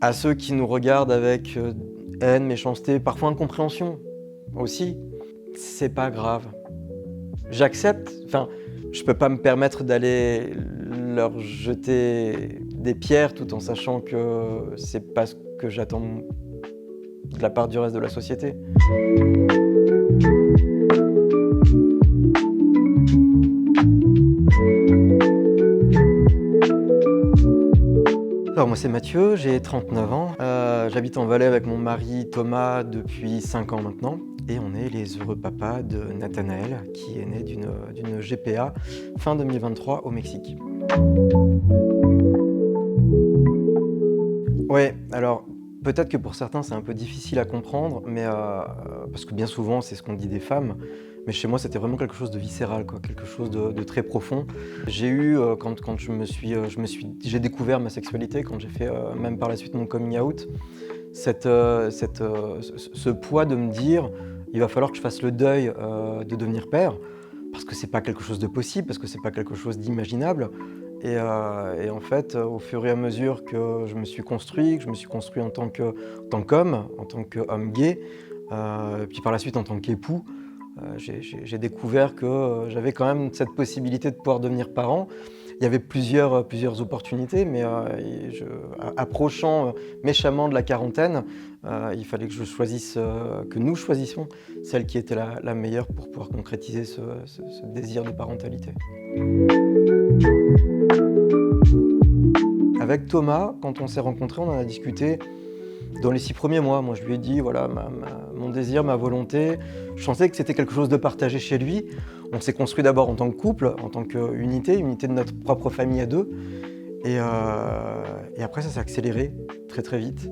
À ceux qui nous regardent avec haine, méchanceté, parfois incompréhension aussi, c'est pas grave. J'accepte, enfin, je peux pas me permettre d'aller leur jeter des pierres tout en sachant que c'est pas ce que j'attends de la part du reste de la société. Alors moi c'est Mathieu, j'ai 39 ans, j'habite en Valais avec mon mari Thomas depuis 5 ans maintenant et on est les heureux papas de Nathanaël qui est né d'une GPA fin 2023 au Mexique. Ouais, alors peut-être que pour certains c'est un peu difficile à comprendre, mais parce que bien souvent c'est ce qu'on dit des femmes, mais chez moi c'était vraiment quelque chose de viscéral, quoi, quelque chose de très profond. J'ai eu, quand j'ai découvert ma sexualité, quand j'ai fait même par la suite mon coming out, ce poids de me dire il va falloir que je fasse le deuil de devenir père, parce que c'est pas quelque chose de possible, parce que c'est pas quelque chose d'imaginable. Et en fait, au fur et à mesure que je me suis construit, en tant qu'homme, en tant qu'homme gay, puis par la suite en tant qu'époux, j'ai découvert que j'avais quand même cette possibilité de pouvoir devenir parent. Il y avait plusieurs opportunités, mais approchant méchamment de la quarantaine, il fallait que nous choisissions celle qui était la meilleure pour pouvoir concrétiser ce désir de parentalité. Avec Thomas, quand on s'est rencontrés, on en a discuté dans les 6 premiers mois. Moi, je lui ai dit, voilà, mon désir, ma volonté. Je sentais que c'était quelque chose de partagé chez lui. On s'est construit d'abord en tant que couple, en tant qu'unité, unité de notre propre famille à deux. Et après, ça s'est accéléré très très vite.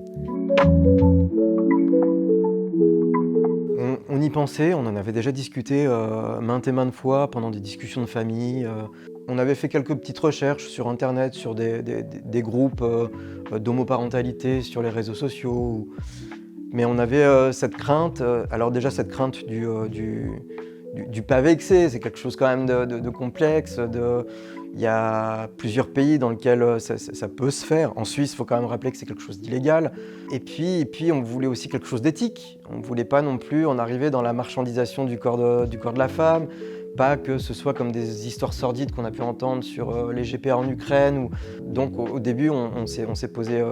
On y pensait, on en avait déjà discuté maintes et maintes fois pendant des discussions de famille. On avait fait quelques petites recherches sur internet, sur des groupes d'homoparentalité sur les réseaux sociaux. Mais on avait cette crainte, alors déjà cette crainte du pavé excès, c'est quelque chose quand même de complexe. Il y a plusieurs pays dans lesquels ça peut se faire. En Suisse, il faut quand même rappeler que c'est quelque chose d'illégal. Et puis, on voulait aussi quelque chose d'éthique. On ne voulait pas non plus en arriver dans la marchandisation du corps de la femme. Pas que ce soit comme des histoires sordides qu'on a pu entendre sur les GPA en Ukraine. Donc au début, on s'est posé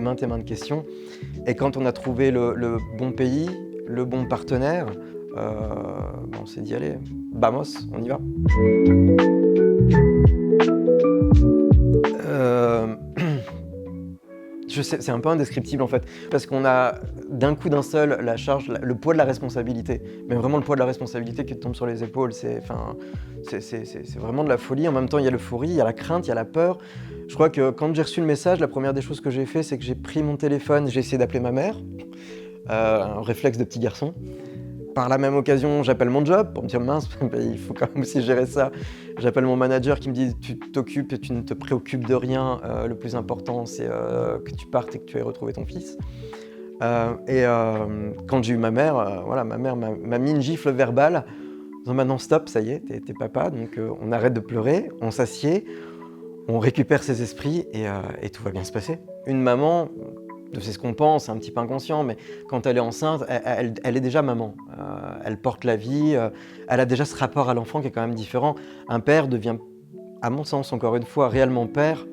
maintes et maintes questions. Et quand on a trouvé le bon pays, le bon partenaire, on s'est dit allez, vamos, on y va. Je sais, c'est un peu indescriptible en fait, parce qu'on a d'un seul la charge, le poids de la responsabilité, mais vraiment le poids de la responsabilité qui tombe sur les épaules, c'est vraiment de la folie. En même temps, il y a l'euphorie, il y a la crainte, il y a la peur. Je crois que quand j'ai reçu le message, la première des choses que j'ai fait, c'est que j'ai pris mon téléphone, j'ai essayé d'appeler ma mère, un réflexe de petit garçon. Par la même occasion, j'appelle mon job pour me dire mince, il faut quand même aussi gérer ça. J'appelle mon manager qui me dit tu t'occupes et tu ne te préoccupes de rien. Le plus important, c'est que tu partes et que tu aies retrouvé ton fils. Quand j'ai eu ma mère, ma mère m'a mis une gifle verbale en disant maintenant stop, ça y est, t'es papa, donc on arrête de pleurer, on s'assied, on récupère ses esprits et tout va bien se passer. Une maman, c'est ce qu'on pense, c'est un petit peu inconscient, mais quand elle est enceinte, elle est déjà maman. Elle porte la vie, elle a déjà ce rapport à l'enfant qui est quand même différent. Un père devient, à mon sens, encore une fois, réellement père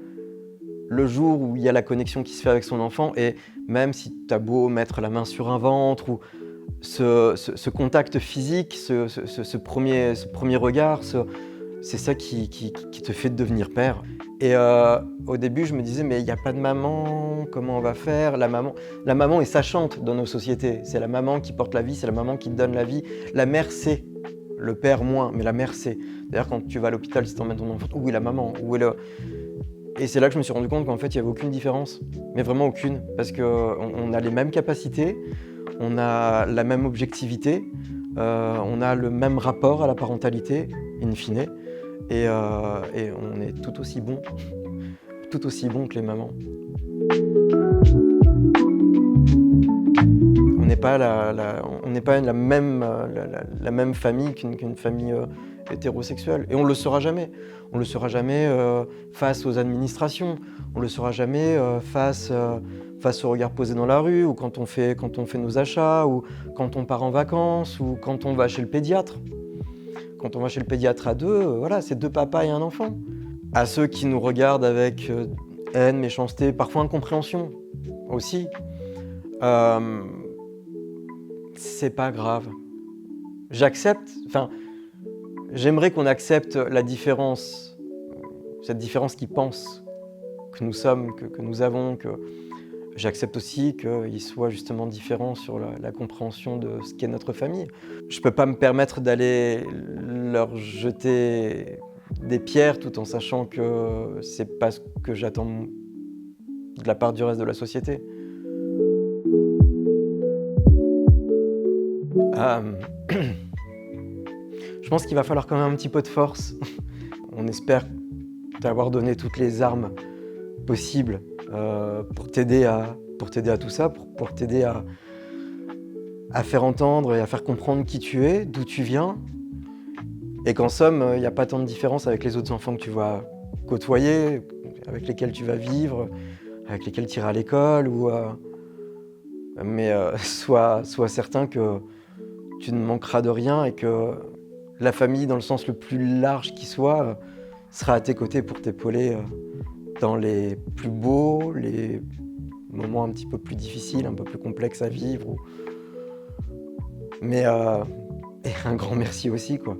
le jour où il y a la connexion qui se fait avec son enfant. Et même si tu as beau mettre la main sur un ventre, ou ce contact physique, ce premier regard, c'est ça qui te fait devenir père. Et au début, je me disais, mais il n'y a pas de maman, comment on va faire? La maman est sachante dans nos sociétés. C'est la maman qui porte la vie, c'est la maman qui te donne la vie. La mère sait, le père moins, mais la mère sait. D'ailleurs, quand tu vas à l'hôpital, si tu emmènes ton enfant, où est la maman? Et c'est là que je me suis rendu compte qu'en fait, il n'y avait aucune différence. Mais vraiment aucune. Parce qu'on a les mêmes capacités, on a la même objectivité, on a le même rapport à la parentalité, in fine. Et on est tout aussi bon que les mamans. On n'est pas on n'est pas la même, la même famille qu'une famille hétérosexuelle. Et on le sera jamais. On le sera jamais face aux administrations. On le sera jamais face aux regards posés dans la rue, ou quand on fait nos achats, ou quand on part en vacances, ou quand on va chez le pédiatre. Quand on va chez le pédiatre à deux, voilà, c'est deux papas et un enfant. À ceux qui nous regardent avec haine, méchanceté, parfois incompréhension aussi, c'est pas grave. J'aimerais qu'on accepte la différence, cette différence qu'ils pensent que nous sommes, que nous avons, que j'accepte aussi qu'ils soient justement différents sur la compréhension de ce qu'est notre famille. Je peux pas me permettre d'aller leur jeter des pierres tout en sachant que c'est pas ce que j'attends de la part du reste de la société. Je pense qu'il va falloir quand même un petit peu de force. On espère t'avoir donné toutes les armes possibles pour t'aider à tout ça, pour t'aider à faire entendre et à faire comprendre qui tu es, d'où tu viens, et qu'en somme, il n'y a pas tant de différence avec les autres enfants que tu vas côtoyer, avec lesquels tu vas vivre, avec lesquels tu iras à l'école, mais sois certain que tu ne manqueras de rien et que la famille, dans le sens le plus large qui soit, sera à tes côtés pour t'épauler dans les plus beaux, les moments un petit peu plus difficiles, un peu plus complexes à vivre. Mais et un grand merci aussi, quoi.